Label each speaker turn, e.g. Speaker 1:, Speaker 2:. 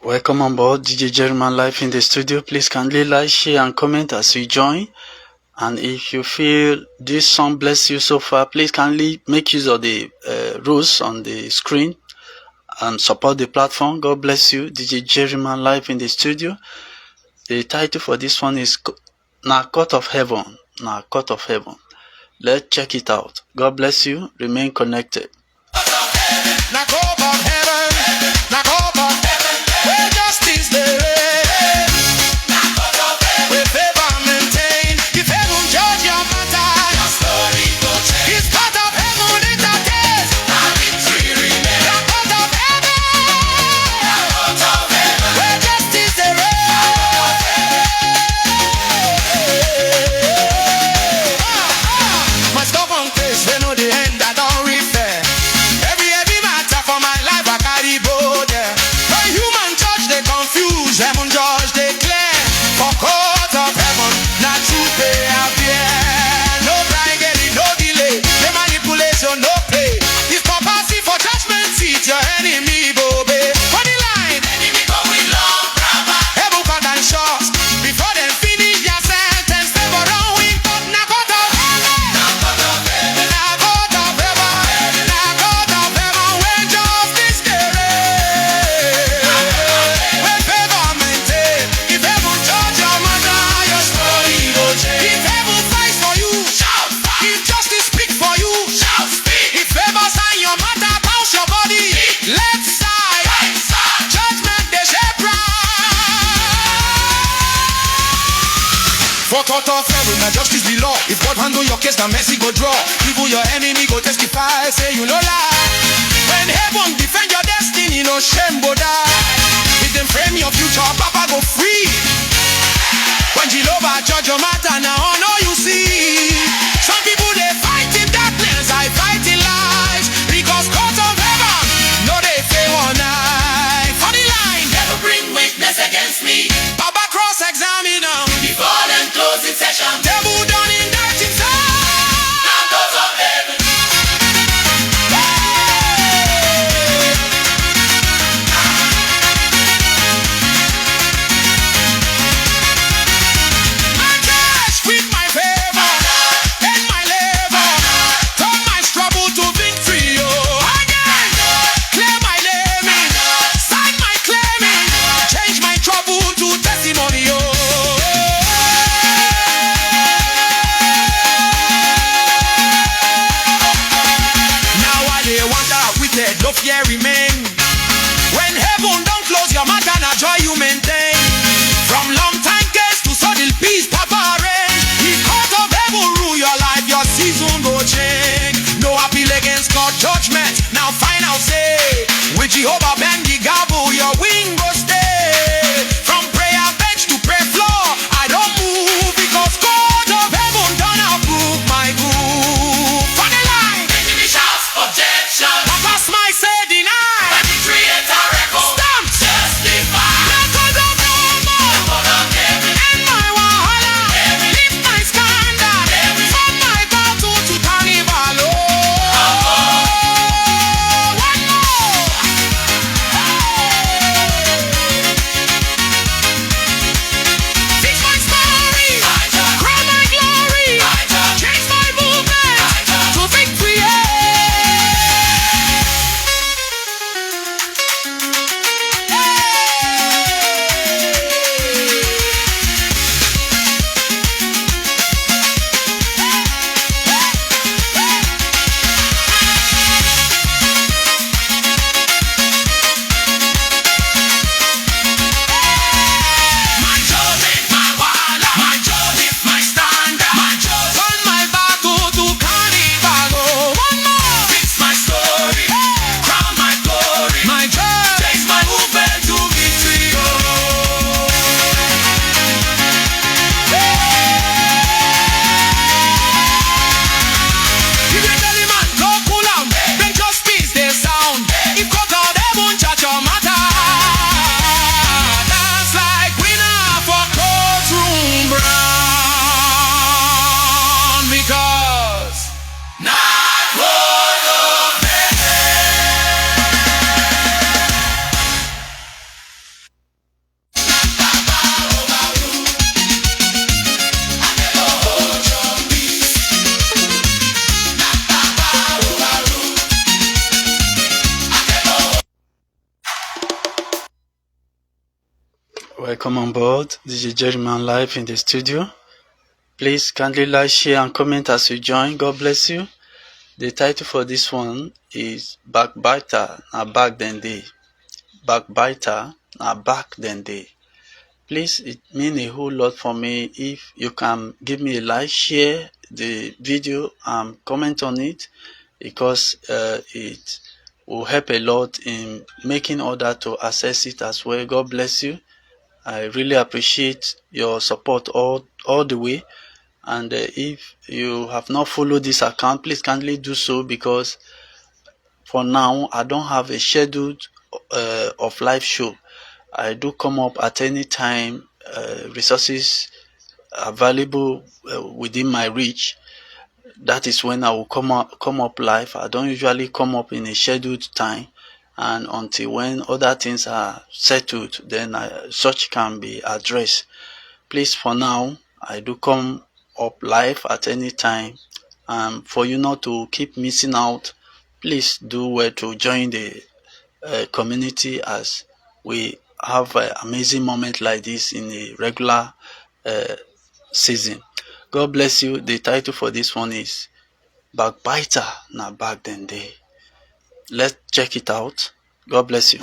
Speaker 1: Welcome on board DJ Jerryman live in the studio. Please kindly like, share and comment as you join. And if you feel this song bless you so far, please kindly make use of the rules on the screen and support the platform. God bless you. DJ Jerryman live in the studio. The title for this one is Na Court of Heaven. Na Court of Heaven. Let's check it out. God bless you. Remain connected.
Speaker 2: Na court of heaven, na court of heaven, where justice dey reign. Na court of heaven, where favor maintain. If heaven judge your matter, your story go change. It's court of heaven entertains, and victory remains. Na court of heaven, where justice dey reign. My stubborn case, they know the end, I don't repair. Every matter for my life I carry both, yeah. When human judge they confuse, heaven judge they clear. For court of heaven, not true pay appear. No bribery, no delay, no manipulation, no play. If purpose for judgment seat, your enemy go obey. For the line, enemy go with long grammar. Heaven cut and short, before them finish their sentence. They go down with court, na court of heaven. Na court of heaven, na court of heaven, na court of heaven, where justice dey reign. Where favor maintain. If heaven judge your matter, your story go change. If heaven fight for you, shout fight. If justice speak for you, shout speak. If favor sign your matter, bounce your body. Left side, right side. Judgment dey shape right. For court of heaven, na justice be law. If God handle your case, na mercy go draw. Even your enemy go testify, say you no lie. When heaven defend your destiny, no shame go die. If them frame your future, Papa go free. When Jehovah judge your matter, now honor you see. Some people they fight in darkness, I fight in light. Because court of heaven, no they say one night. Funny line, never bring witness against me. Baba cross examine them before them closing session. Devil done indict himself. Now court of heaven. My cash with my favor, and my labor, turn my struggle to victory. Oh, again, clear my naming, sign my claiming, change my trouble to testimony. Oh. Now I they wonder wicked, no fear remain. When heaven don't close your matter, na joy you maintain. From long time case to sudden peace, Papa arrange. The court of heaven rule your life, your season go change. No appeal against God judgment. Now final say, with Jehovah bend the gavel, your wing go stay. From prayer bench to prayer floor, I don't move because court of heaven don't approve my groove. For the line, enemy shouts objection. Papa smile say deny. But the creator record stamped justify. Na court of heaven, end my wahala, lift my standard, from my battle to carnival. Oh, one more.
Speaker 1: Welcome on board, DJ Jerryman live in the studio. Please kindly like, share, and comment as you join. God bless you. The title for this one is Backbiter, na back then day. Backbiter, na back then day. Please, it means a whole lot for me if you can give me a like, share the video, and comment on it, because it will help a lot in making others to access it as well. God bless you. I really appreciate your support all the way. And if you have not followed this account, please kindly do so, because for now I don't have a schedule of live show. I do come up at any time. Resources available within my reach, that is when I will come up live. I don't usually come up in a scheduled time, and until when other things are settled, then such can be addressed. Please, for now, I do come up live at any time, and for you not to keep missing out, please do well to join the community, as we have an amazing moment like this in a regular season. God bless you. The title for this one is Backbiter, na back then day. Let's check it out. God bless you.